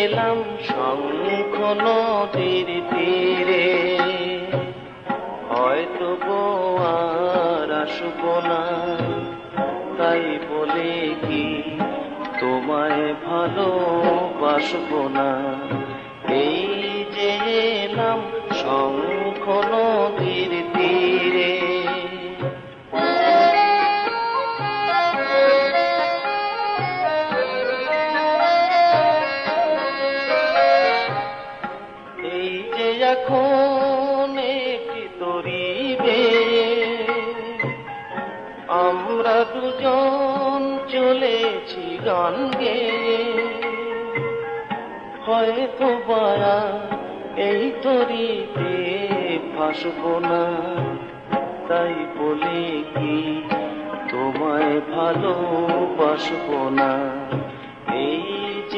এলাম শঙ্খ নদীর তীরে, হয়তো আর আসবো না, তাই বলে কি তোমায় ভালোবাসবো না। এই যে এলাম শঙ্খ নদীর তীরে। এই যে এখন একটি তরিবে, আমরা দুজন চলেছি গান গেয়ে, হয়তো বায়া এই তরিতে ভাসবো না, তাই বলে কি তোমায় ভালোবাসবো না। এই